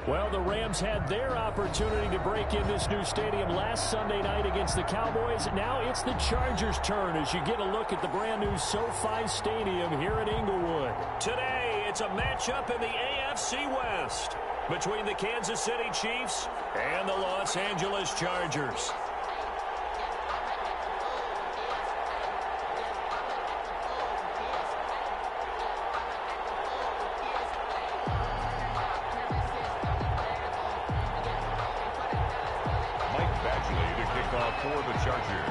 Well, the Rams had their opportunity to break in this new stadium last Sunday night against the Cowboys. Now it's the Chargers' turn as you get a look at the brand-new SoFi Stadium here in Inglewood. Today, it's a matchup in the AFC West between the Kansas City Chiefs and the Los Angeles Chargers. For the Chargers.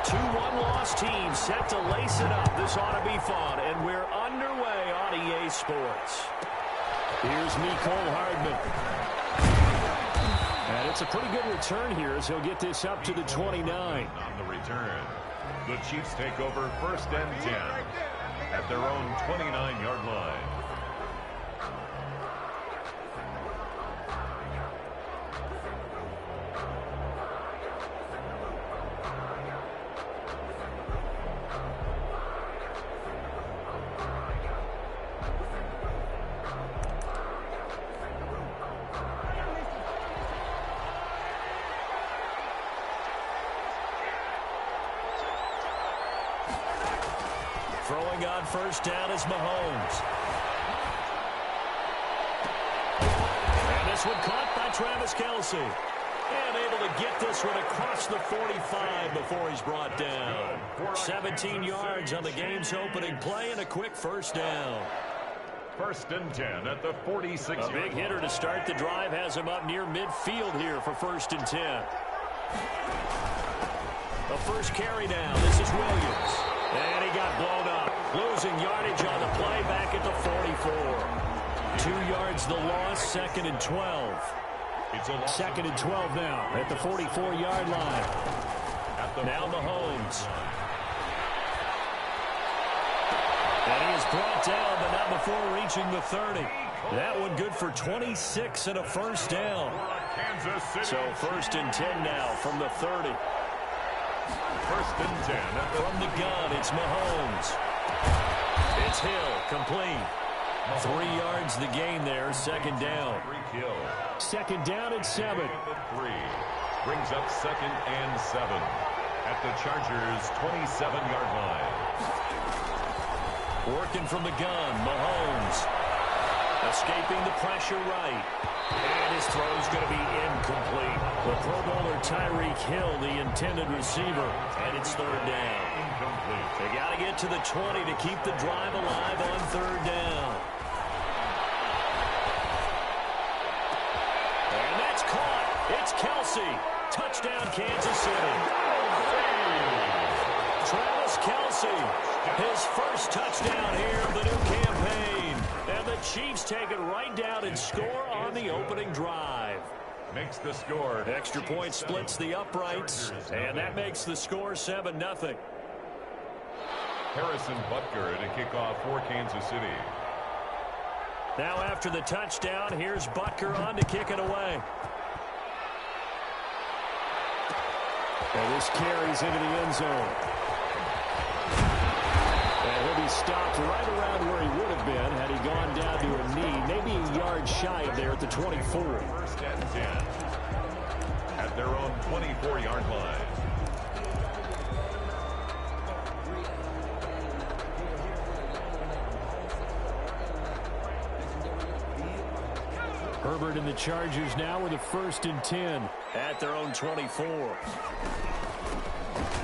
Two one-loss teams set to lace it up. This ought to be fun, and we're underway on EA Sports. Here's Mecole Hardman. And it's a pretty good return here as he'll get this up to the 29. On the return, the Chiefs take over 1st and 10 at their own 29-yard line. Throwing on 1st down is Mahomes. And this one caught by Travis Kelce. And able to get this one across the 45 before he's brought down. 17 yards on the game's opening play and a quick 1st down. 1st and 10 at the 46. A big hitter to start the drive has him up near midfield here for 1st and 10. The first carry down. This is Williams. And he got blown up. Losing yardage on the play back at the 44. 2 yards the loss, 2nd and 12. It's a 2nd and 12 now at the 44-yard line. Now Mahomes. And he is brought down, but not before reaching the 30. That one good for 26 and a 1st down. So 1st and 10 now from the 30. 1st and 10. From the gun, it's Mahomes. It's Hill, complete. 3 yards the gain there, 2nd down. 2nd down and 7. 3 brings up 2nd and 7 at the Chargers' 27-yard line. Working from the gun, Mahomes. Escaping the pressure right. And his throw's going to be incomplete. The Pro Bowler Tyreek Hill, the intended receiver. And it's 3rd down. Incomplete. They got to get to the 20 to keep the drive alive on 3rd down. And that's caught. It's Kelce. Touchdown, Kansas City. Travis Kelce, his 1st touchdown here of the new campaign. And the Chiefs take it right down and score on the opening drive. Makes the score. Extra point splits the uprights, and that makes the score 7-0. Harrison Butker to kick off for Kansas City. Now after the touchdown, here's Butker on to kick it away. And this carries into the end zone. And he'll be stopped right around where he would have been had he gone down to a knee, maybe a yard shy of there at the 24. 1st and 10 at their own 24-yard line. Herbert and the Chargers now with a 1st and 10 at their own 24.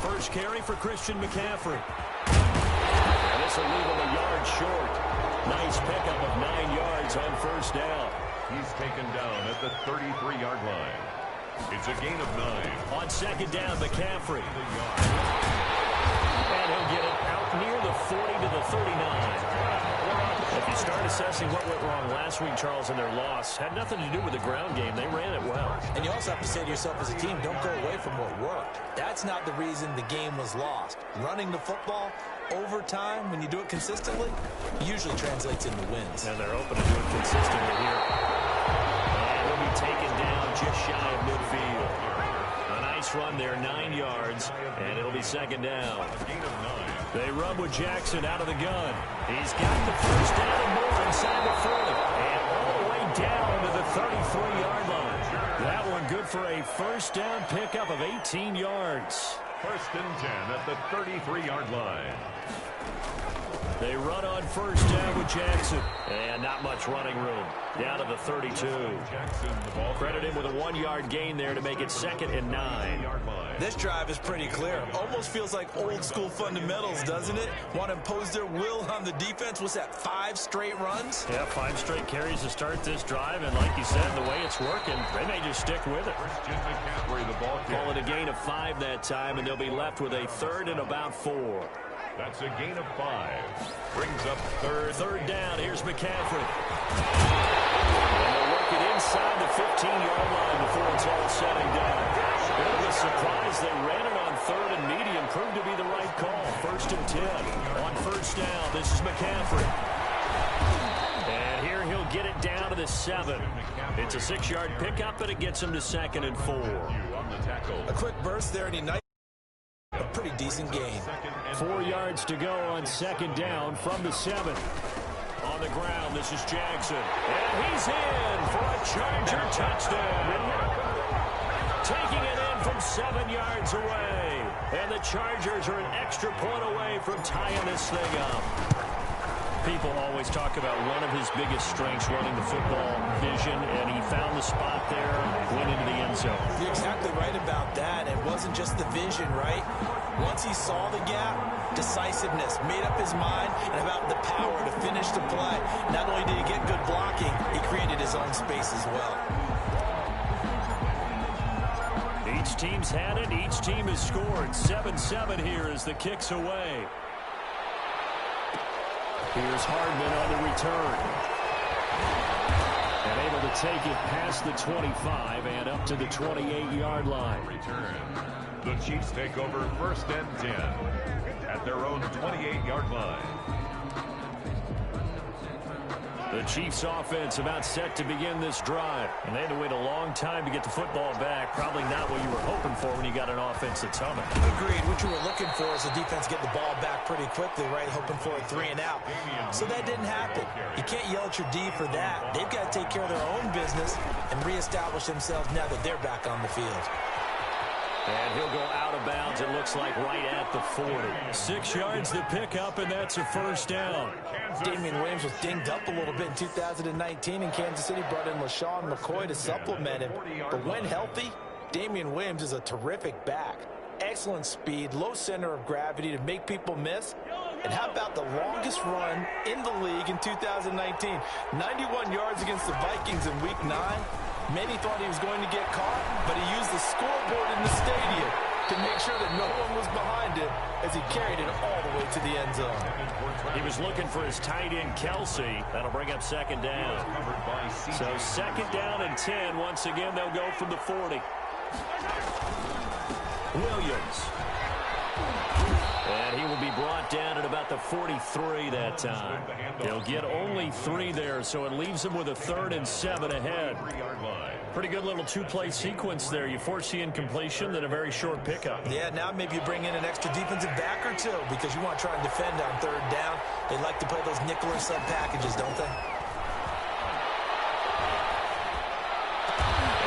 First carry for Christian McCaffrey. And this will leave him a yard short. Nice pickup of 9 yards on 1st down. He's taken down at the 33-yard line. It's a gain of 9. On 2nd down, McCaffrey. And he'll get it out near the 40 to the 39. If you start assessing what went wrong last week, Charles, in their loss, had nothing to do with the ground game. They ran it well. And you also have to say to yourself as a team, don't go away from what worked. That's not the reason the game was lost. Running the football, over time, when you do it consistently, usually translates into wins. And they're open to do it consistently here. And he'll be taken down just shy of midfield. A nice run there, 9 yards, and it'll be second down. They run with Jackson out of the gun. He's got the first down and more inside the 40. And all the way down to the 33-yard line. That one good for a first down pickup of 18 yards. First and 10 at the 33-yard line. They run on first down with Jackson. And not much running room. Down to the 32. Credit him with a 1-yard gain there to make it second and 9. This drive is pretty clear. Almost feels like old school fundamentals, doesn't it? Want to impose their will on the defense. What's that, 5 straight runs? Yeah, 5 straight carries to start this drive. And like you said, the way it's working, they may just stick with it. Call it a gain of 5 that time, and they'll be left with a third and about 4. That's a gain of 5. Brings up third down. Here's McCaffrey. And they'll work it inside the 15-yard line before it's all said and done. Bit of a surprise. They ran it on third and medium. Proved to be the right call. First and 10. On first down, this is McCaffrey. And here he'll get it down to the 7. It's a 6-yard pickup, but it gets him to second and 4. A quick burst there, and he a pretty decent gain. 4 yards to go on second down from the 7. On the ground, this is Jackson. And he's in for a Charger touchdown. Taking it in from 7 yards away. And the Chargers are an extra point away from tying this thing up. People always talk about one of his biggest strengths running the football, vision, and he found the spot there and went into the end zone. You're exactly right about that. It wasn't just the vision, right? Once he saw the gap, decisiveness, made up his mind, and about the power to finish the play. Not only did he get good blocking, he created his own space as well. Each team's had it. Each team has scored. 7-7 here as the kick's away. Here's Hardman on the return. And able to take it past the 25 and up to the 28-yard line. Return. The Chiefs take over first and 10 at their own 28-yard line. The Chiefs offense about set to begin this drive. And they had to wait a long time to get the football back. Probably not what you were hoping for when you got an offense that's humming. Agreed. What you were looking for is the defense get the ball back pretty quickly, right? Hoping for a 3 and out. So that didn't happen. You can't yell at your D for that. They've got to take care of their own business and reestablish themselves now that they're back on the field. And he'll go out of bounds, it looks like, right at the 40. 6 yards to pick up, and that's a first down. Damian Williams was dinged up a little bit in 2019, and Kansas City brought in LaShawn McCoy to supplement him. But when healthy, Damian Williams is a terrific back. Excellent speed, low center of gravity to make people miss. And how about the longest run in the league in 2019? 91 yards against the Vikings in Week 9. Many thought he was going to get caught, but he used the scoreboard in the stadium to make sure that no one was behind him as he carried it all the way to the end zone. He was looking for his tight end, Kelsey. That'll bring up second down. So second down and 10. Once again, they'll go from the 40. Williams. And he will be brought down at about the 43 that time. He'll get only 3 there, so it leaves him with a 3rd and 7 ahead. Pretty good little 2-play sequence there. You force the incompletion, then a very short pickup. Yeah, now maybe you bring in an extra defensive back or 2 because you want to try and defend on 3rd down. They like to play those nickel or sub packages, don't they?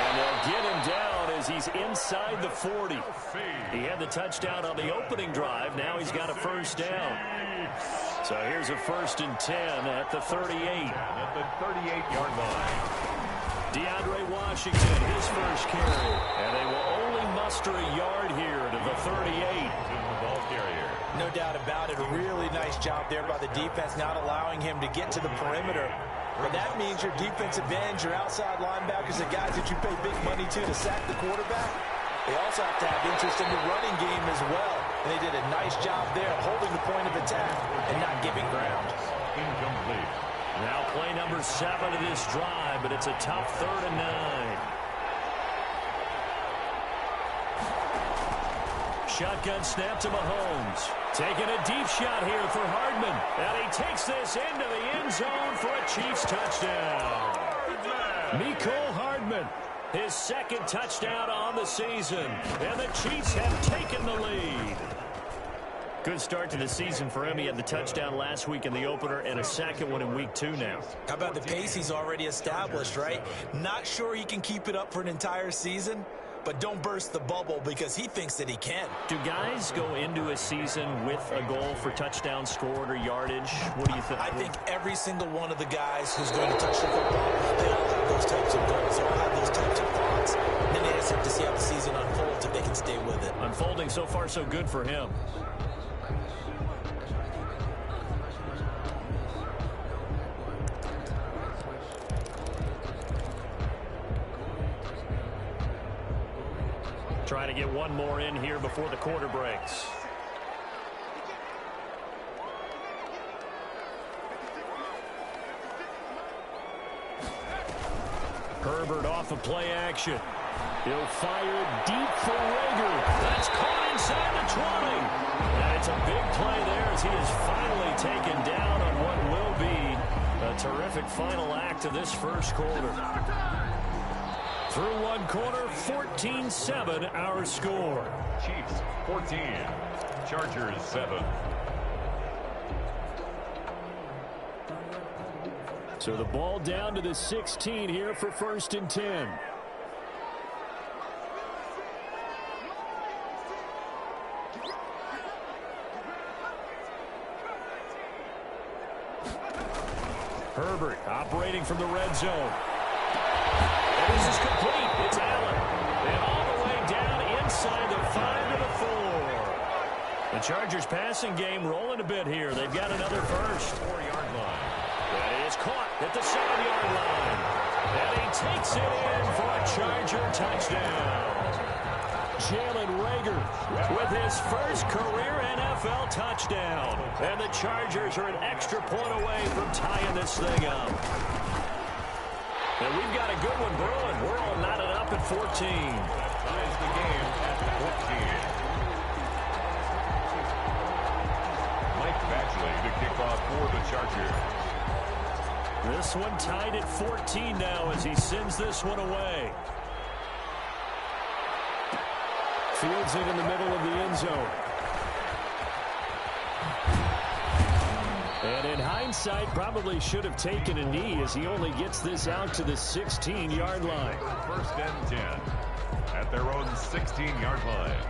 And they'll get him down as he's inside the 40. He had the touchdown on the opening drive. Now he's got a first down. So here's a 1st and 10 at the 38. At the 38-yard line. DeAndre Washington, his first carry. And they will only muster a yard here to the 38. The ball carrier. No doubt about it. A really nice job there by the defense, not allowing him to get to the perimeter. But that means your defensive ends, your outside linebackers, the guys that you pay big money to sack the quarterback, they also have to have interest in the running game as well. And they did a nice job there holding the point of attack and not giving ground. Incomplete. Now play number 7 of this drive, but it's a tough 3rd and 9. shotgun snap to Mahomes. Taking a deep shot here for Hardman. And he takes this into the end zone for a Chiefs touchdown. Mecole Hardman, his second touchdown on the season. And the Chiefs have taken the lead. Good start to the season for him. He had the touchdown last week in the opener and a second one in week 2 now. How about the pace he's already established, right? Not sure he can keep it up for an entire season, but don't burst the bubble because he thinks that he can. Do guys go into a season with a goal for touchdown scored or yardage? What do you think? I think every single one of the guys who's going to touch the football, they all have those types of goals. They all have those types of thoughts. And then they just have to see how the season unfolds if they can stay with it. Unfolding so far so good for him. Trying to get one more in here before the quarter breaks. Herbert off of play action. He'll fire deep for Rager. That's caught inside the 20. And it's a big play there as he is finally taken down on what will be a terrific final act of this first quarter. Through one quarter, 14-7 our score. Chiefs 14, Chargers 7. So the ball down to the 16 here for 1st and 10. Herbert operating from the red zone. And this is complete. It's Allen. And all the way down inside the 5 to the 4. The Chargers passing game rolling a bit here. They've got another first. 4-yard line. That is caught at the 7-yard line. And he takes it in for a Charger touchdown. Jalen Rager with his first career NFL touchdown. And the Chargers are an extra point away from tying this thing up. And we've got a good one brewing. We're all knotted up at 14. Ties the game at 14. Mike Batchley to kick off for the Chargers. This one tied at 14 now as he sends this one away. Fields it in the middle of the end zone. And in hindsight, probably should have taken a knee as he only gets this out to the 16-yard line. 1st and 10 at their own 16-yard line.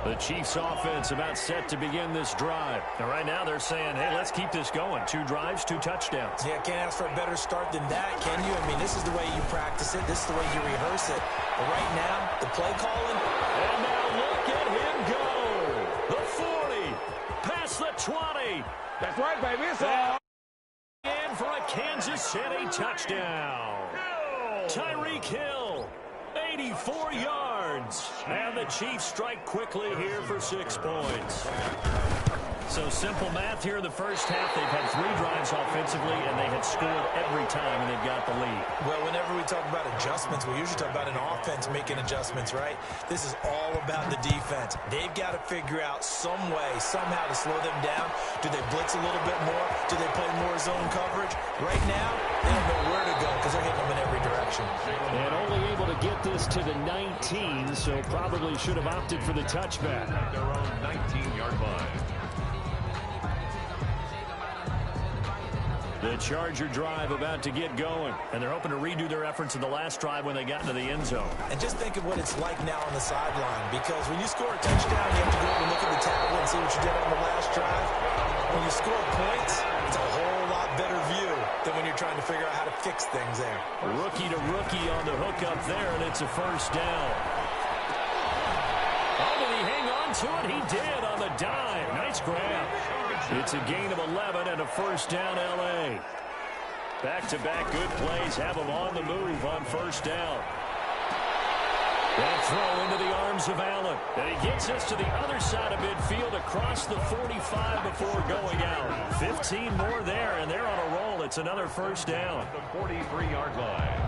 The Chiefs offense about set to begin this drive. And right now they're saying, hey, let's keep this going. 2 drives, 2 touchdowns. Yeah, can't ask for a better start than that, can you? I mean, this is the way you practice it. This is the way you rehearse it. But right now, the play calling. And now look at him go. The 40, past the 20. That's right, baby. It's all. In for a Kansas City touchdown. Tyreek Hill, 84 yards. And the Chiefs strike quickly here for 6 points. So simple math here in the first half. They've had 3 drives offensively, and they had scored every time, and they've got the lead. Well, whenever we talk about adjustments, we usually talk about an offense making adjustments, right? This is all about the defense. They've got to figure out some way, somehow to slow them down. Do they blitz a little bit more? Do they play more zone coverage? Right now, they don't know where to go because they're hitting them in every direction. And only able to get this to the 19, so probably should have opted for the touchback. Their own 19-yard line. The Charger drive about to get going, and they're hoping to redo their efforts in the last drive when they got into the end zone. And just think of what it's like now on the sideline, because when you score a touchdown, you have to go over and look at the tablet and see what you did on the last drive. When you score points, it's a whole lot better view than when you're trying to figure out how to fix things there. Rookie to rookie on the hook up there, and it's a first down. Oh, did he hang on to it? He did on the dime. Nice grab. It's a gain of 11 and a first down, L.A. Back-to-back good plays have them on the move on first down. That throw into the arms of Allen. And he gets us to the other side of midfield across the 45 before going out. 15 more there, and they're on a roll. It's another first down. The 43-yard line.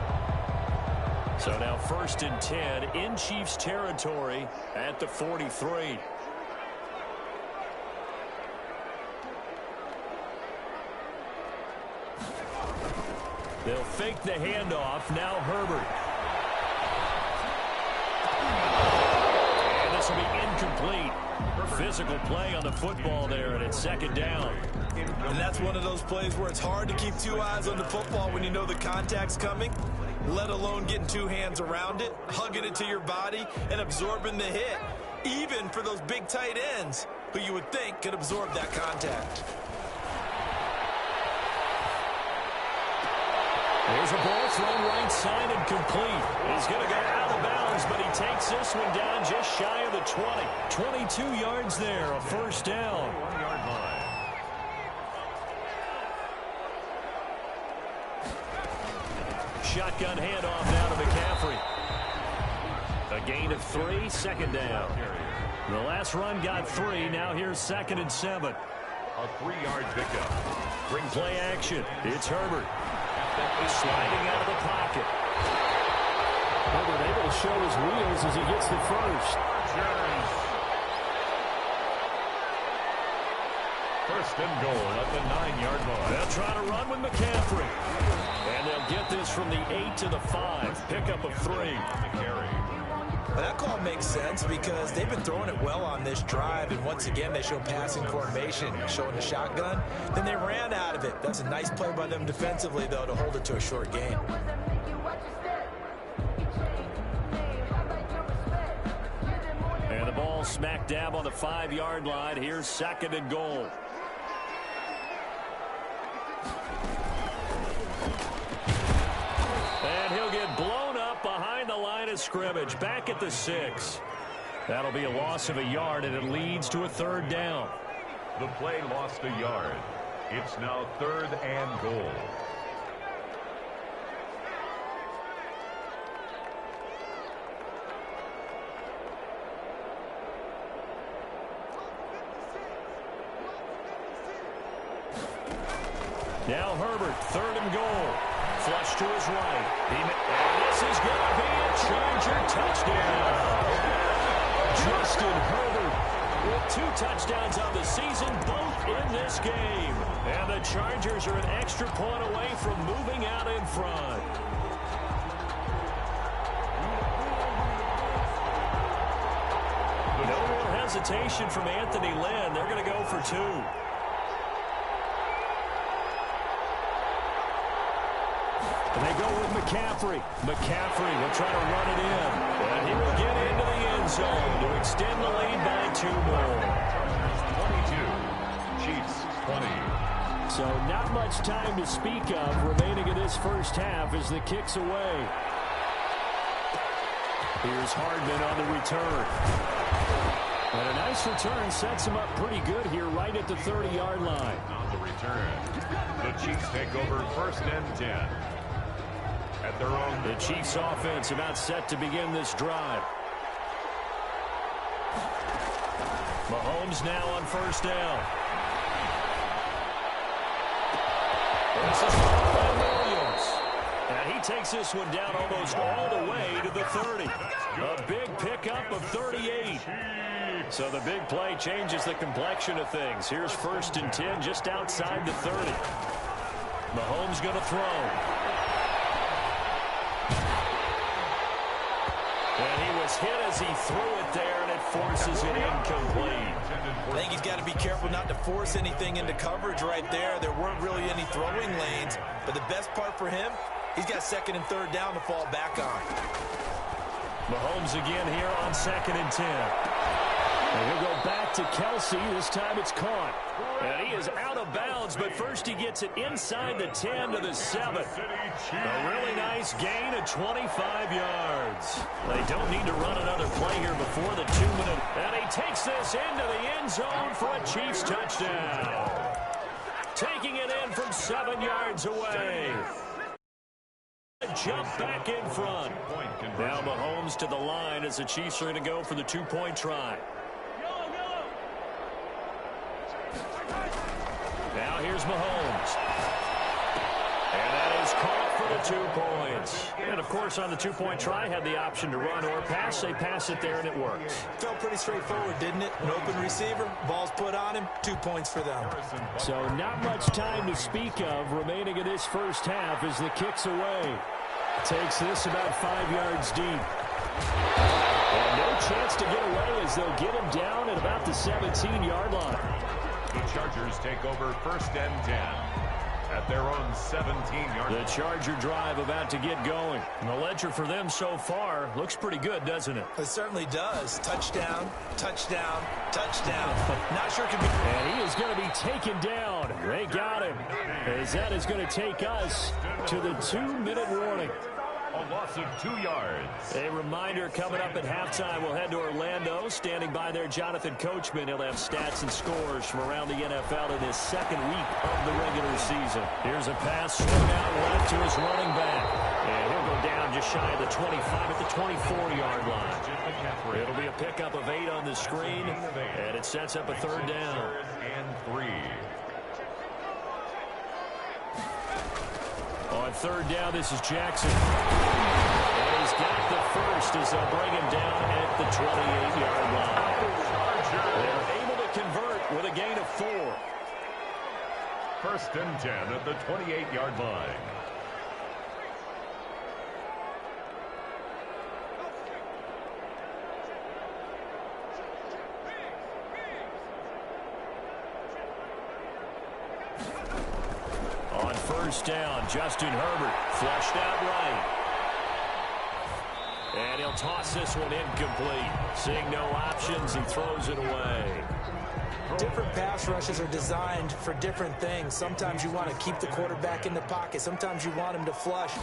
So now 1st and 10 in Chiefs territory at the 43. They'll fake the handoff. Now Herbert. And this will be incomplete. Physical play on the football there, and it's 2nd down. And that's one of those plays where it's hard to keep 2 eyes on the football when you know the contact's coming, let alone getting 2 hands around it, hugging it to your body, and absorbing the hit, even for those big tight ends who you would think could absorb that contact. There's a ball thrown right side and complete. He's going to go out of bounds, but he takes this one down just shy of the 20. 22 yards there, a first down. 1-yard line. Shotgun handoff now to McCaffrey. A gain of 3, 2nd down. The last run got 3. Now here's 2nd and 7. A 3-yard pickup. Brings play action. It's Herbert. Sliding out of the pocket. Herbert able to show his wheels as he gets the first. 1st and goal at the 9-yard line. They'll try to run with McCaffrey. And they'll get this from the 8 to the 5. Pickup of 3. Well, that call makes sense because they've been throwing it well on this drive, and once again they show passing formation, showing the shotgun. Then they ran out of it. That's a nice play by them defensively, though, to hold it to a short gain. And the ball smack dab on the 5-yard line. Here's 2nd and goal. And he'll get blown up behind the line of scrimmage. Back at the 6. That'll be a loss of a yard, and it leads to a 3rd down. The play lost a yard. It's now 3rd and goal. Now Herbert, 3rd and goal. Flush to his right. And this is going to be a Charger touchdown. Justin Herbert with 2 touchdowns on the season, both in this game. And the Chargers are an extra point away from moving out in front. No real hesitation from Anthony Lynn. They're going to go for 2. And they go with McCaffrey. McCaffrey will try to run it in. And he will get into the end zone to extend the lead by 2 more. 22. Chiefs 20. So not much time to speak of remaining in this first half as the kick's away. Here's Hardman on the return. And a nice return sets him up pretty good here right at the 30-yard line. On the return, the Chiefs take over 1st and 10. At their own. The Chiefs offense about set to begin this drive. Mahomes now on 1st down. This is by Williams. And he takes this one down almost all the way to the 30. A big pickup of 38. So the big play changes the complexion of things. Here's 1st and 10 just outside the 30. Mahomes going to throw. And he was hit as he threw it there, and it forces it incomplete. I think he's got to be careful not to force anything into coverage right there. There weren't really any throwing lanes, but the best part for him, he's got 2nd and 3rd down to fall back on. Mahomes again here on 2nd and 10. And he'll go back to Kelsey. This time it's caught. And he is out of bounds, but first he gets it inside the 10 to the 7. A really nice gain of 25 yards. They don't need to run another play here before the 2-minute. And he takes this into the end zone for a Chiefs touchdown. Taking it in from 7 yards away. Jump back in front. Now Mahomes to the line as the Chiefs are going to go for the two-point try. Now here's Mahomes. And that is caught for the 2 points. And, of course, on the two-point try, had the option to run or pass. They pass it there, and it worked. Felt pretty straightforward, didn't it? An open receiver, ball's put on him, 2 points for them. So not much time to speak of remaining in this first half as the kick's away. Takes this about 5 yards deep. And no chance to get away as they'll get him down at about the 17-yard line. The Chargers take over 1st and 10 at their own 17-yard line. The Charger drive about to get going. And the ledger for them so far looks pretty good, doesn't it? It certainly does. Touchdown, touchdown, touchdown. Not sure it could be. And he is going to be taken down. They got him. As that is going to take us to the 2-minute warning. A loss of 2 yards. A reminder coming up at halftime. We'll head to Orlando. Standing by there, Jonathan Coachman. He'll have stats and scores from around the NFL in his 2nd week of the regular season. Here's a pass swung out left to his running back. And he'll go down just shy of the 25 at the 24-yard line. It'll be a pickup of 8 on the screen. And it sets up a 3rd down. And 3. On 3rd down, this is Jackson. And he's got the first as they'll bring him down at the 28-yard line. They're able to convert with a gain of 4. 1st and 10 at the 28-yard line. On 1st down, Justin Herbert flushed out right. And he'll toss this one incomplete. Seeing no options, he throws it away. Different pass rushes are designed for different things. Sometimes you want to keep the quarterback in the pocket. Sometimes you want him to flush.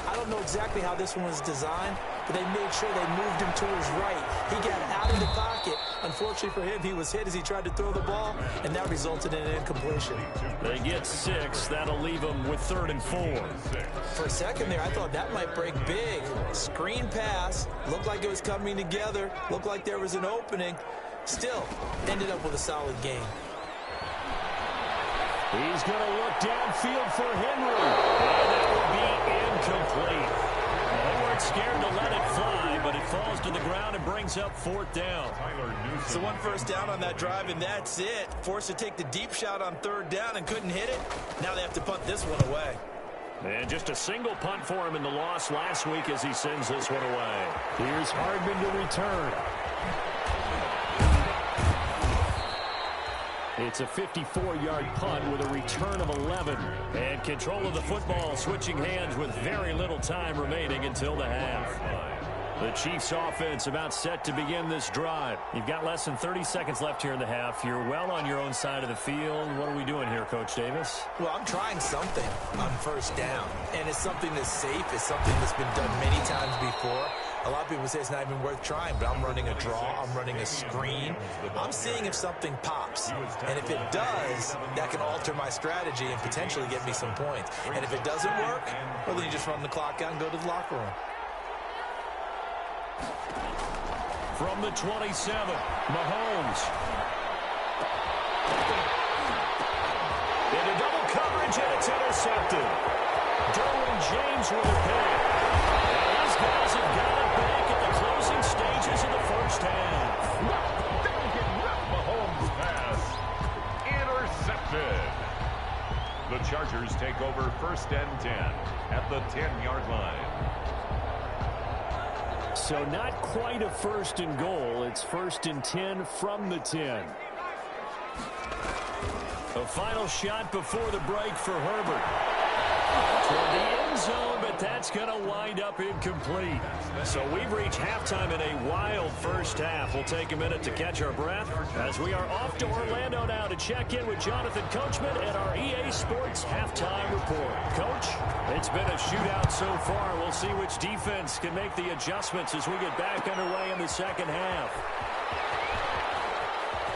I don't know exactly how this one was designed, but they made sure they moved him to his right. He got out of the pocket. Unfortunately for him, he was hit as he tried to throw the ball, and that resulted in an incompletion. They get 6. That'll leave them with 3rd and 4. For a second there, I thought that might break big. Screen pass. Looked like it was coming together. Looked like there was an opening. Still, ended up with a solid game. He's going to look downfield for Henry. And that will be incomplete. They weren't scared to let it fly, but it falls to the ground and brings up 4th down. So 1 first down on that drive, and that's it. Forced to take the deep shot on 3rd down and couldn't hit it. Now they have to punt this one away. And just a single punt for him in the loss last week as he sends this one away. Here's Hardman to return. It's a 54-yard punt with a return of 11. And control of the football switching hands with very little time remaining until the half. The Chiefs offense about set to begin this drive. You've got less than 30 seconds left here in the half. You're well on your own side of the field. What are we doing here, Coach Davis? Well, I'm trying something on 1st down. And it's something that's safe. It's something that's been done many times before. A lot of people say it's not even worth trying, but I'm running a draw. I'm running a screen. I'm seeing if something pops. And if it does, that can alter my strategy and potentially get me some points. And if it doesn't work, well, then you just run the clock out and go to the locker room. From the 27, Mahomes. Into double coverage, and it's intercepted. Derwin James with a pick. And these guys have got it back at the closing stages of the first half. Mahomes pass intercepted. The Chargers take over 1st and 10 at the 10-yard line. So not quite a 1st and goal. It's 1st and 10 from the 10. A final shot before the break for Herbert. Toward the end zone, but that's going to wind up incomplete. So we've reached halftime in a wild first half. We'll take a minute to catch our breath as we are off to Orlando now to check in with Jonathan Coachman and our EA Sports Halftime Report. Coach, it's been a shootout so far. We'll see which defense can make the adjustments as we get back underway in the second half.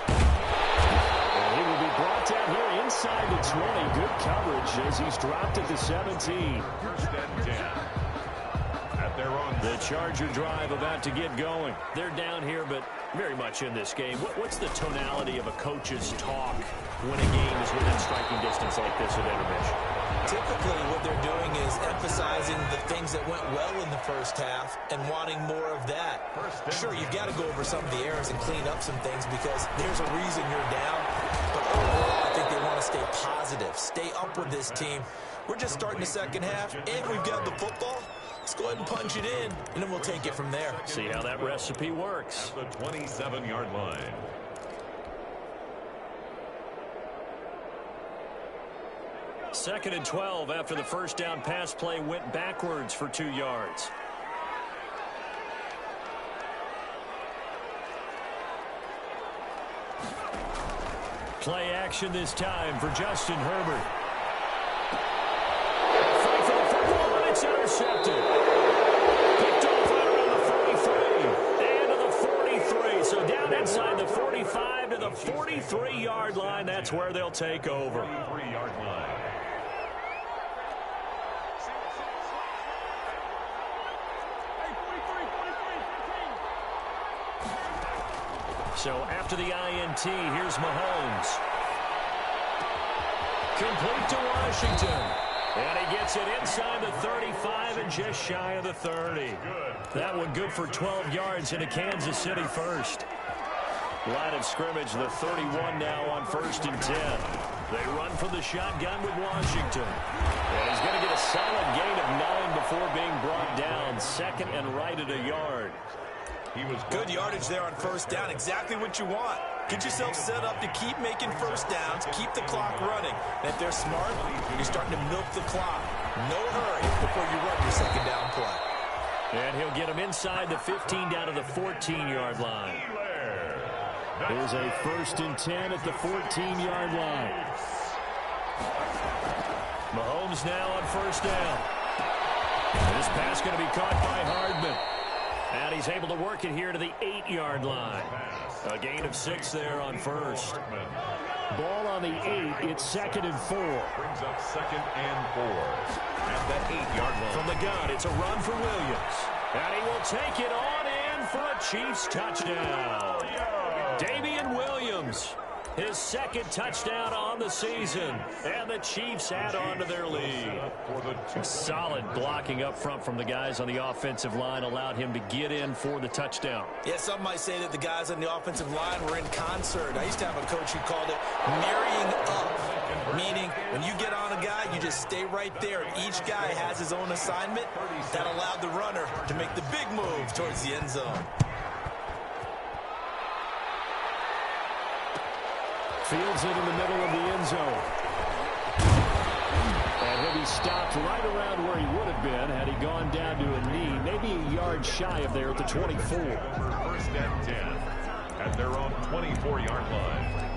And he will be brought down here inside the 20. Good coverage as he's dropped at the 17. 1st and 10. The Charger drive about to get going. They're down here, but very much in this game. What's the tonality of a coach's talk when a game is within striking distance like this at intermission? Typically, what they're doing is emphasizing the things that went well in the first half and wanting more of that. Sure, you've got to go over some of the errors and clean up some things because there's a reason you're down. But overall, I think they want to stay positive, stay up with this team. We're just starting the second half, and we've got the football. Let's go ahead and punch it in, and then we'll take it from there. See how that recipe works. At the 27-yard line. Second and 12 after the first down pass play went backwards for 2 yards. Play action this time for Justin Herbert. Fight for the football, and it's intercepted. Picked off right around the 43. And to the 43. So down inside the 45 to the 43-yard line. That's where they'll take over. 43-yard line. So after the INT, here's Mahomes. Complete to Washington. And he gets it inside the 35 and just shy of the 30. That one good for 12 yards into Kansas City first. Line of scrimmage, the 31 now on 1st and 10. They run from the shotgun with Washington. And he's going to get a solid gain of 9 before being brought down. Second and right at a yard. Good yardage there on first down. Exactly what you want. Get yourself set up to keep making first downs, keep the clock running. And if they're smart, you're starting to milk the clock. No hurry before you run your second down play. And he'll get him inside the 15 down to the 14-yard line. Here's a 1st and 10 at the 14-yard line. Mahomes now on first down. This pass going to be caught by Hardman. And he's able to work it here to the 8-yard line. A gain of 6 there on first. Ball on the 8. It's 2nd and 4. Brings up 2nd and 4. At the 8-yard line. From the gun, it's a run for Williams. And he will take it on in for a Chiefs touchdown. Damian Williams, his 2nd touchdown on the season. And the Chiefs add on to their lead. Solid blocking up front from the guys on the offensive line allowed him to get in for the touchdown. Yeah, some might say that the guys on the offensive line were in concert. I used to have a coach who called it marrying up, meaning when you get on a guy, you just stay right there. Each guy has his own assignment. That allowed the runner to make the big move towards the end zone. Fields it in the middle of the end zone. And he'll be stopped right around where he would have been had he gone down to a knee, maybe a yard shy of there at the 24. 1st and 10 at their own 24-yard line.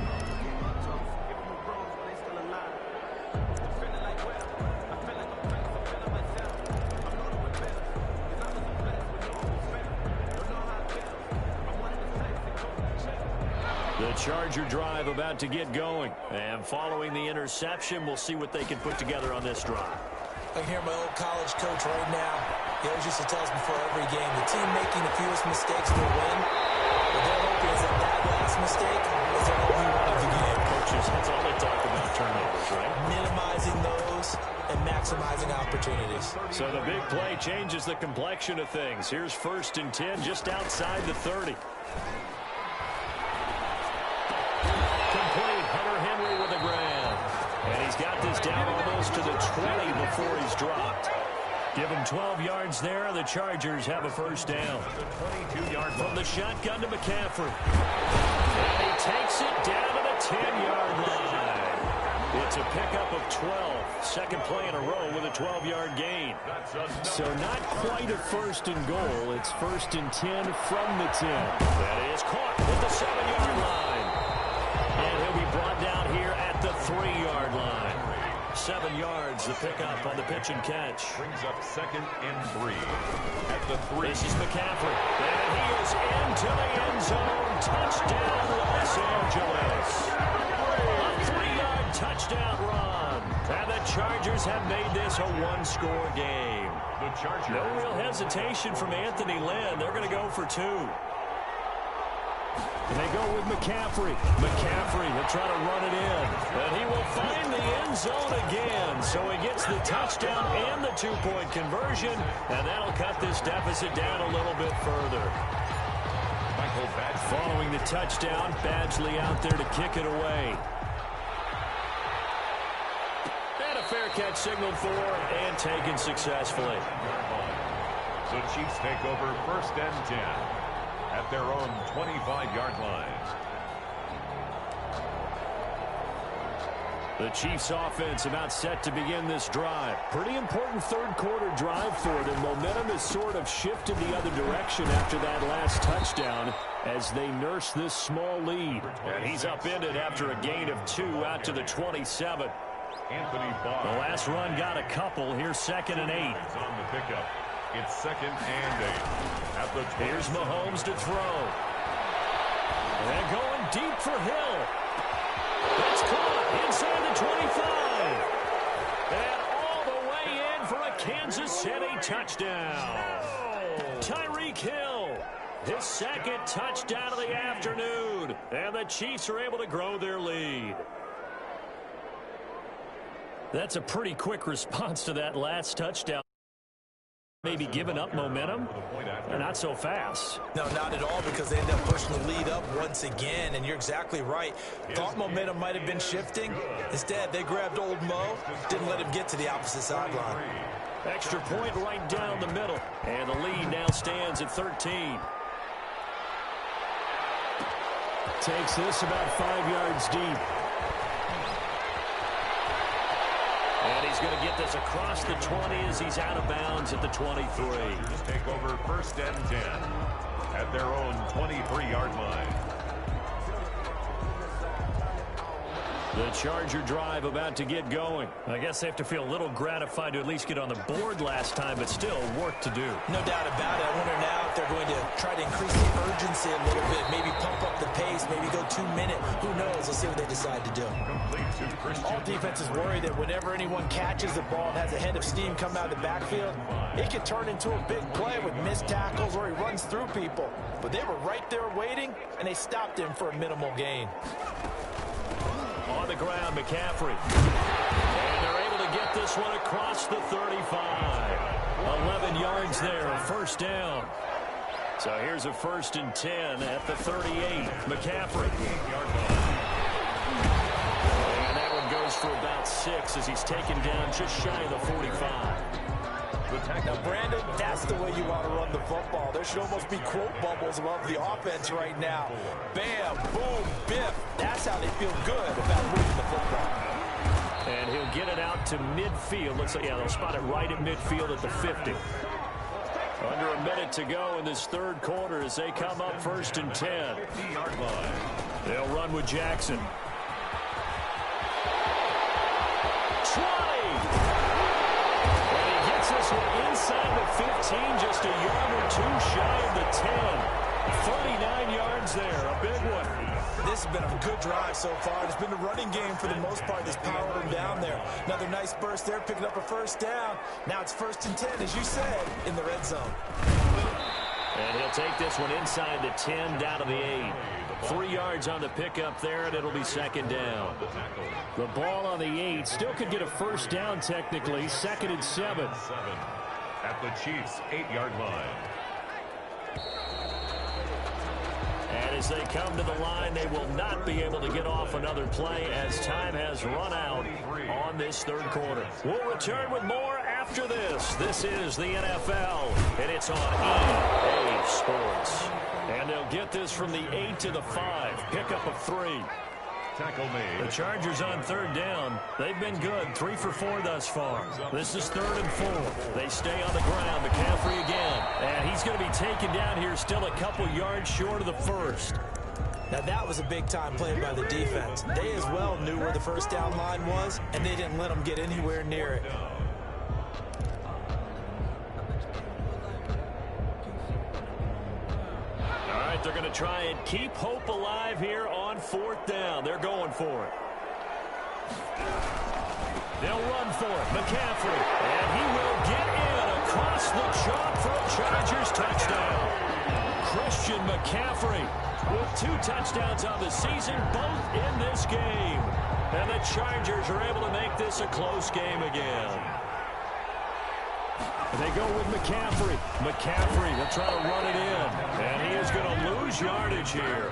The Charger drive about to get going. And following the interception, we'll see what they can put together on this drive. I can hear my old college coach right now. He always used to tell us before every game, the team making the fewest mistakes will win. What they're hoping is that last mistake is their only one of the game. Coaches, that's all they talk about, turnovers, right? Minimizing those and maximizing opportunities. So the big play changes the complexion of things. Here's 1st and 10 just outside the 30. Complete. Hunter Henry with a grab. And he's got this down almost to the 20 before he's dropped. Give him 12 yards there. The Chargers have a first down. 22-yard From the shotgun to McCaffrey. And he takes it down to the 10-yard line. It's a pickup of 12. Second play in a row with a 12-yard gain. So not quite a 1st and goal. It's 1st and 10 from the 10. That is caught at the 7-yard line. And he'll be brought down here at the 3-yard line. 7 yards, the pickup on the pitch and catch. Brings up 2nd and 3 at the 3. This is McCaffrey. And he is into the end zone. Touchdown, Los Angeles. A 3-yard touchdown run. And the Chargers have made this a one-score game. The Chargers. No real hesitation from Anthony Lynn. They're going to go for 2. And they go with McCaffrey. McCaffrey will try to run it in. And he will find the end zone again. So he gets the touchdown and the 2-point conversion. And that'll cut this deficit down a little bit further. Michael Badgley. Following the touchdown, Badgley out there to kick it away. And a fair catch signaled for and taken successfully. The Chiefs take over 1st and 10 at their own 25-yard line. The Chiefs offense about set to begin this drive. Pretty important third-quarter drive for them. Momentum has sort of shifted the other direction after that last touchdown as they nurse this small lead. And he's upended after a gain of 2 out to the 27. Anthony Barr. The last run got a couple. Here's 2nd and 8. On the pickup. It's 2nd and 8. At the Here's Mahomes to throw. And going deep for Hill. That's caught inside the 25. And all the way in for a Kansas City touchdown. Tyreek Hill, his 2nd touchdown of the afternoon. And the Chiefs are able to grow their lead. That's a pretty quick response to that last touchdown. Maybe giving up momentum? Not so fast. No, not at all, because they end up pushing the lead up once again, and you're exactly right. Thought momentum might have been shifting. Instead, they grabbed old Mo, didn't let him get to the opposite sideline. Extra point right down the middle, and the lead now stands at 13. Takes this about 5 yards deep. And he's going to get this across the 20 as he's out of bounds at the 23. Take over 1st and 10 at their own 23-yard line. The Charger drive about to get going. I guess they have to feel a little gratified to at least get on the board last time, but still work to do. No doubt about it. I wonder now if they're going to try to increase the urgency a little bit, maybe pump up the pace, maybe go 2-minute. Who knows? Let's see what they decide to do. All defenses worry that whenever anyone catches the ball and has a head of steam come out of the backfield, it can turn into a big play with missed tackles or he runs through people. But they were right there waiting, and they stopped him for a minimal gain. On the ground, McCaffrey. And they're able to get this one across the 35. 11 yards there, a 1st down. So here's a 1st and 10 at the 38. McCaffrey. And that one goes for about 6 as he's taken down just shy of the 45. Now, Brandon, that's the way you want to run the football. There should almost be quote bubbles above the offense right now. Bam, boom, biff. That's how they feel good about moving the football. And he'll get it out to midfield. Looks like, yeah, they'll spot it right at midfield at the 50. Under a minute to go in this third quarter as they come up 1st and 10. 50-yard line. They'll run with Jackson. 20. This one inside the 15, just a yard or 2 shy of the 10. 39 yards there, a big one. This has been a good drive so far. It's been a running game for the most part that's powered them down there. Another nice burst there, picking up a 1st down. Now it's 1st and 10, as you said, in the red zone. And he'll take this one inside the 10, down to the 8. 3 yards on the pickup there, and it'll be 2nd down. The ball on the 8 still could get a 1st down technically. 2nd and 7. At the Chiefs' 8-yard line. And as they come to the line, they will not be able to get off another play as time has run out on this third quarter. We'll return with more after this. This is the NFL, and it's on EA Sports. And they'll get this from the 8 to the 5. Pickup of 3. Tackle made. The Chargers on 3rd down. They've been good. 3 for 4 thus far. This is 3rd and 4. They stay on the ground. McCaffrey again. And he's going to be taken down here still a couple yards short of the 1st. Now that was a big-time play by the defense. They as well knew where the 1st down line was, and they didn't let them get anywhere near it. All right, they're going to try and keep hope alive here on 4th down. They're going for it. They'll run for it. McCaffrey. And he will get in across the chalk for a Chargers touchdown. Christian McCaffrey with 2 touchdowns on the season, both in this game. And the Chargers are able to make this a close game again. They go with McCaffrey. McCaffrey will try to run it in. And he is going to lose yardage here.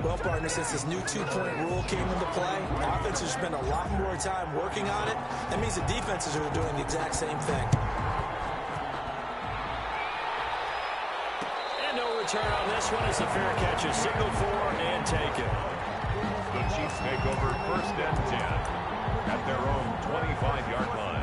Well, partner, since this new 2-point rule came into play, offenses spend a lot more time working on it. That means the defenses are doing the exact same thing. And no return on this one as the fair catch is signaled for and taken. The Chiefs take over 1st and 10 at their own 25-yard line.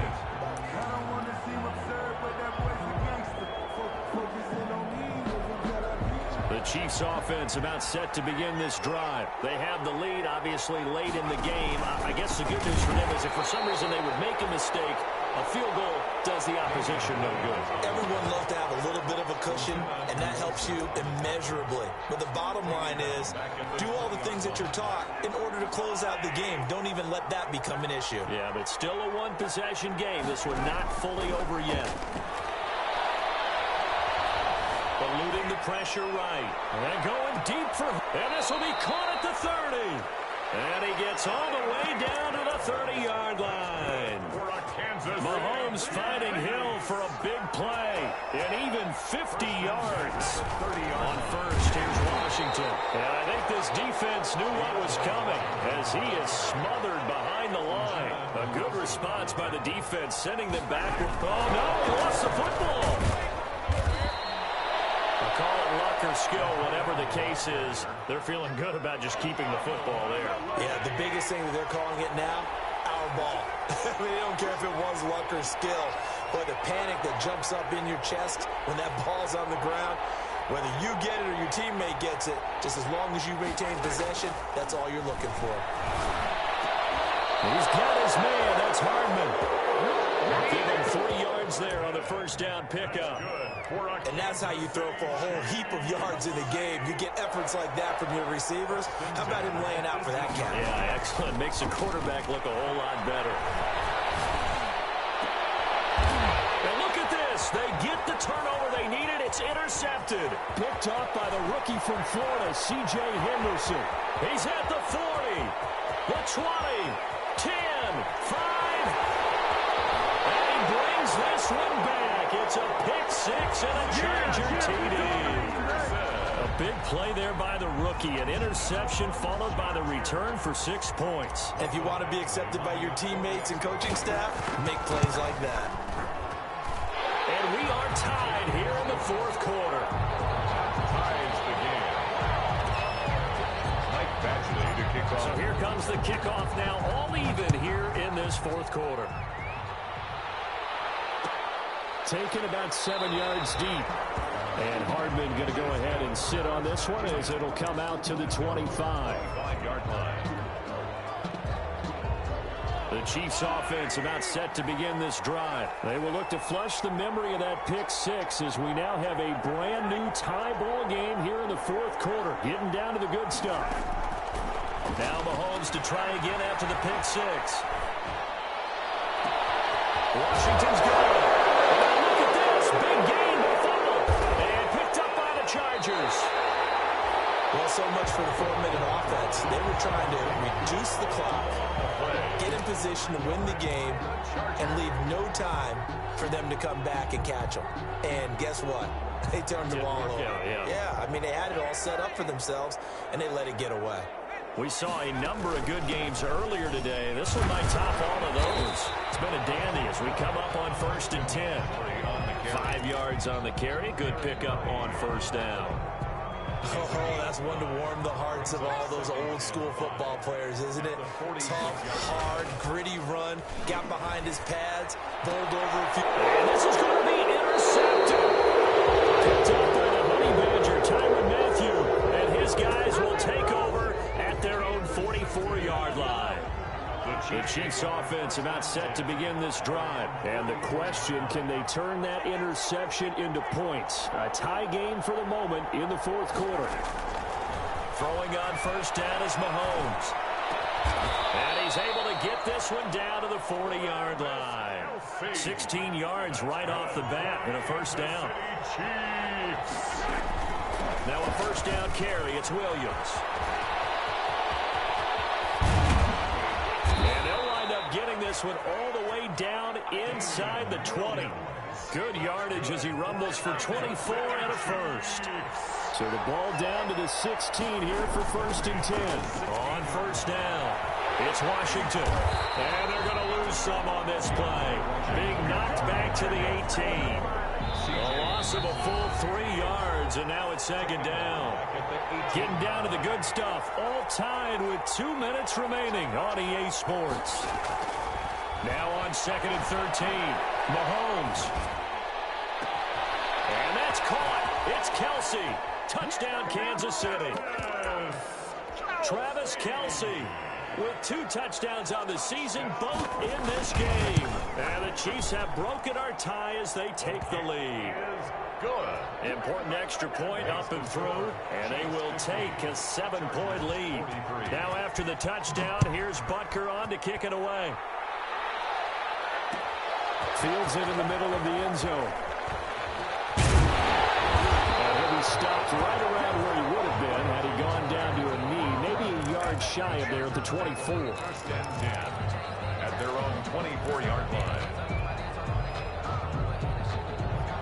The Chiefs offense about set to begin this drive. They have the lead, obviously, late in the game. I guess the good news for them is if for some reason they would make a mistake, a field goal does the opposition no good. Everyone loves to have a little bit of a cushion, and that helps you immeasurably. But the bottom line is, do all the things that you're taught in order to close out the game. Don't even let that become an issue. Yeah, but still a one-possession game. This one not fully over yet. Eluding the pressure right. And going deep for... And this will be caught at the 30. And he gets all the way down to the 30-yard line. Mahomes finding Hill for a big play. And even 50 yards. On first, here's Washington. And I think this defense knew what was coming as he is smothered behind the line. A good response by the defense, sending them backward. Oh, no, he lost the football. Call it luck or skill, whatever the case is. They're feeling good about just keeping the football there. Yeah, the biggest thing that they're calling it now, our ball. I mean, they don't care if it was luck or skill, but the panic that jumps up in your chest when that ball's on the ground, whether you get it or your teammate gets it, just as long as you retain possession, that's all you're looking for. He's got his man. That's Hardman. Give him 3 yards there on the first down pickup. And that's how you throw for a whole heap of yards in the game. You get efforts like that from your receivers. How about him laying out for that count? Yeah, excellent. Makes the quarterback look a whole lot better. And look at this. They get the turnover they needed. It's intercepted. Picked up by the rookie from Florida, C.J. Henderson. He's at the 40, the 20, 10, 5. And he brings this one back. It's a pick six and a Charger TD. A big play there by the rookie. An interception followed by the return for 6 points. If you want to be accepted by your teammates and coaching staff, make plays like that. And we are tied here in the 4th quarter. Ties the game. Mike Batchley to kick off. So here comes the kickoff now, all even here in this 4th quarter. Taken about 7 yards deep. And Hardman going to go ahead and sit on this one as it'll come out to the 25-yard line. The Chiefs offense about set to begin this drive. They will look to flush the memory of that pick six as we now have a brand new tie ball game here in the 4th quarter. Getting down to the good stuff. Now Mahomes to try again after the pick six. Washington's going. Big gain, no fumble, and picked up by the Chargers. Well, so much for the 4-minute offense. They were trying to reduce the clock, get in position to win the game, and leave no time for them to come back and catch them. And guess what? They turned the ball over. Yeah, I mean, they had it all set up for themselves, and they let it get away. We saw a number of good games earlier today. This one might top all of those. It's been a dandy as we come up on 1st and 10. 5 yards on the carry. Good pickup on first down. Oh, that's one to warm the hearts of all those old school football players, isn't it? Tough, hard, gritty run. Got behind his pads, bowled over a few. And this is going to be intercepted. Picked up by the Honey Badger, Tyrann Mathieu. And his guys will take over at their own 44-yard line. The Chiefs offense about set to begin this drive. And the question, can they turn that interception into points? A tie game for the moment in the 4th quarter. Throwing on first down is Mahomes. And he's able to get get this one down to the 40-yard line. 16 yards right off the bat and a first down. Now a first down carry. It's Williams. And they'll wind up getting this one all the way down inside the 20. Good yardage as he rumbles for 24 and a first. So the ball down to the 16 here for 1st and 10. On first down, it's Washington. And they're going to lose some on this play. Being knocked back to the 18. A loss of a full 3 yards, and now it's 2nd down. Getting down to the good stuff. All tied with 2 minutes remaining on EA Sports. Now on 2nd and 13. Mahomes. And that's caught. It's Kelce. Touchdown, Kansas City. Travis Kelce with 2 touchdowns on the season, both in this game. And the Chiefs have broken our tie as they take the lead. Important extra point up and through, and they will take a 7-point lead. Now after the touchdown, here's Butker on to kick it away. Fields it in the middle of the end zone. And he'll be stopped right around where he would have been had he gone down to a knee, maybe a yard shy of there at the 24. 1st and 10 at their own 24-yard line.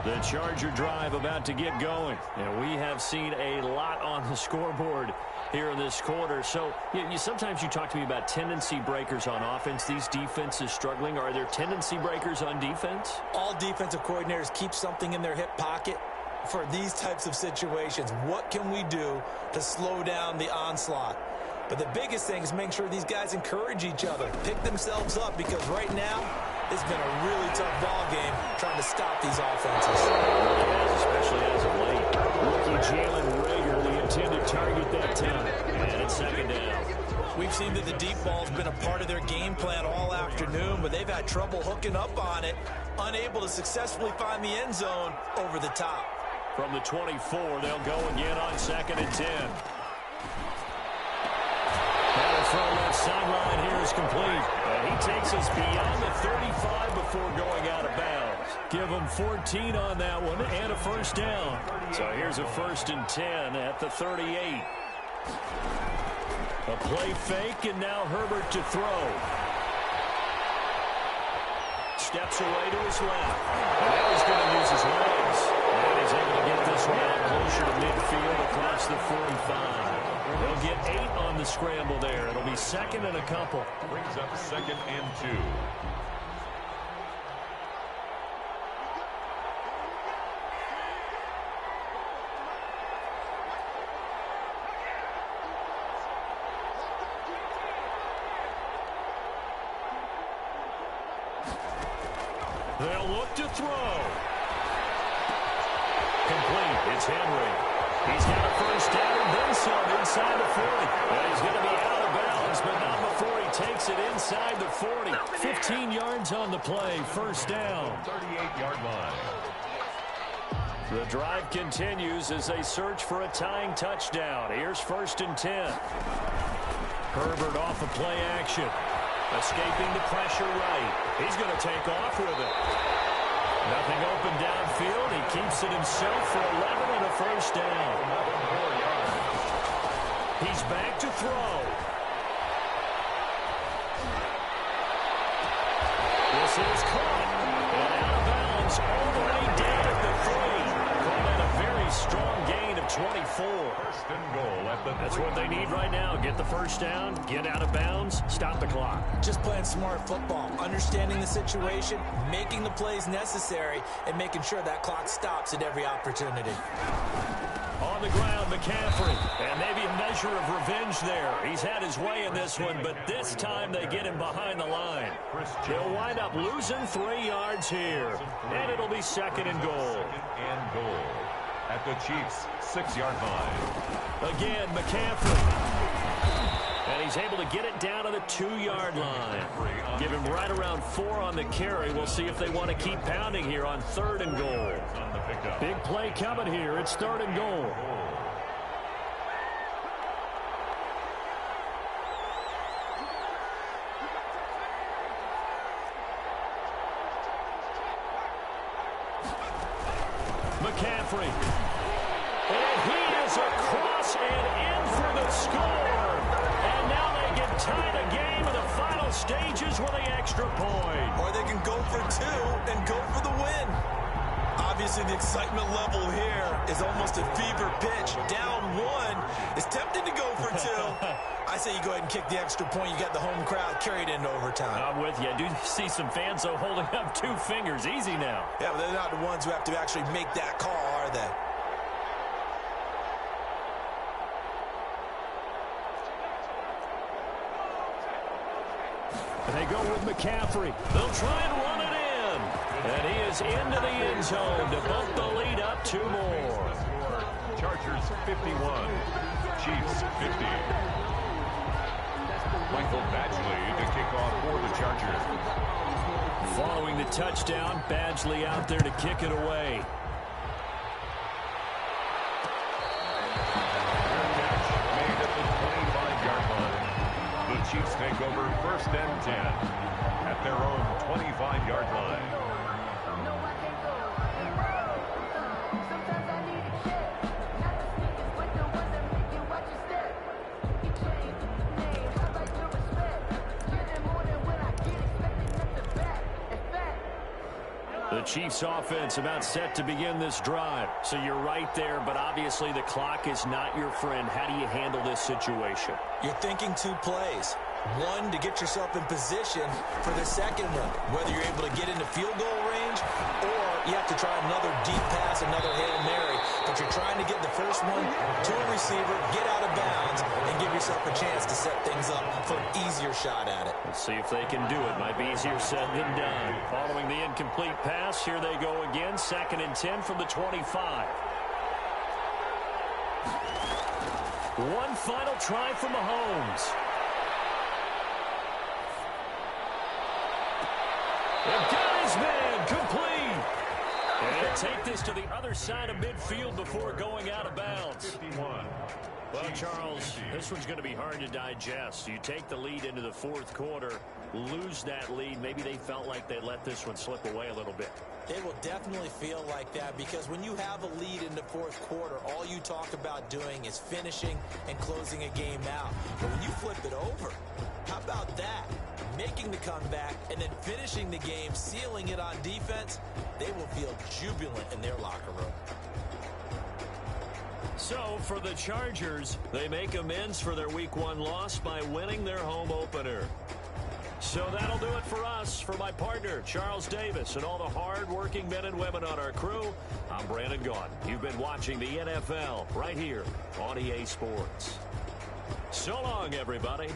The Charger drive about to get going, and we have seen a lot on the scoreboard here in this quarter. So sometimes you talk to me about tendency breakers on offense. These defenses struggling. Are there tendency breakers on defense? All defensive coordinators keep something in their hip pocket for these types of situations. What can we do to slow down the onslaught? But the biggest thing is make sure these guys encourage each other, pick themselves up, because right now it's been a really tough ball game trying to stop these offenses. It really has, especially as of late. Rookie Jalen Reagor, the intended target that time. And it's 2nd down. We've seen that the deep ball's been a part of their game plan all afternoon, but they've had trouble hooking up on it, unable to successfully find the end zone over the top. From the 24, they'll go again on 2nd and 10. Battle throw left sideline here is complete. And he takes us beyond the 35 before going out of bounds. Give him 14 on that one and a first down. So here's a 1st and 10 at the 38. A play fake, and now Herbert to throw. Steps away to his left. And now he's going to use his legs. And he's able to get this one out closer to midfield across the 45. They'll get 8 on the scramble there. It'll be 2nd and a couple. Brings up 2nd and 2. They'll look to throw. Complete. It's Henry. He's got a first down and then some inside the 40. And he's going to be out of bounds, but not before he takes it inside the 40. 15 yards on the play. First down. 38-yard line. The drive continues as they search for a tying touchdown. Here's 1st and 10. Herbert off of play action. Escaping the pressure right. He's going to take off with it. Nothing open downfield. He keeps it himself for 11 and a first down. He's back to throw. This is caught. And out of bounds all the way down at the 3. Called that a very strong gain of 24. 1st and goal at the 3. That's what they need right now. Get the first down, get out of bounds, stop the clock. Just playing smart football, understanding the situation, making the plays necessary, and making sure that clock stops at every opportunity. On the ground, McCaffrey, and maybe a measure of revenge there. He's had his way in this one, but this time they get him behind the line. He'll wind up losing 3 yards here, and it'll be 2nd and goal. 2nd and goal at the Chiefs' 6-yard line. Again, McCaffrey. And he's able to get it down to the 2-yard line. Give him right around 4 on the carry. We'll see if they want to keep pounding here on 3rd and goal. Big play coming here. It's 3rd and goal. McCaffrey. And he is across and in for the score. And now they can tie the game in the final stages with the extra point. Or they can go for two and go for the win. Obviously, the excitement level here is almost a fever pitch. Down one. It's tempting to go for two. I say you go ahead and kick the extra point. You got the home crowd carried into overtime. I'm with you. I do see some fans, though, holding up 2 fingers. Easy now. Yeah, but they're not the ones who have to actually make that call, are they? And they go with McCaffrey. They'll try and run it in. And he is into the end zone to bump the lead up 2 more. Chargers 51, Chiefs 50. Michael Badgley to kick off for the Chargers. Following the touchdown, Badgley out there to kick it away. Catch made at the 25-yard line. The Chiefs take over 1st and 10 at their own 25-yard line. The Chiefs offense about set to begin this drive. So you're right there, but obviously the clock is not your friend. How do you handle this situation? You're thinking 2 plays. One, to get yourself in position for the second one, whether you're able to get into field goal range or you have to try another deep pass, another Hail Mary. But you're trying to get the first one to a receiver, get out of bounds, and give yourself a chance to set things up for an easier shot at it. Let's see if they can do it. Might be easier said than done. Following the incomplete pass, here they go again. 2nd and 10 from the 25. One final try from Mahomes. They've got his man complete. And they'll take this to the other side of midfield before going out of bounds. 51. Well, Charles, this one's going to be hard to digest. You take the lead into the 4th quarter, lose that lead. Maybe they felt like they let this one slip away a little bit. They will definitely feel like that because when you have a lead in the 4th quarter, all you talk about doing is finishing and closing a game out. But when you flip it over, how about that? Making the comeback and then finishing the game, sealing it on defense, they will feel jubilant in their locker room. So, for the Chargers, they make amends for their Week 1 loss by winning their home opener. So that'll do it for us. For my partner, Charles Davis, and all the hard-working men and women on our crew, I'm Brandon Gaudin. You've been watching the NFL right here on EA Sports. So long, everybody.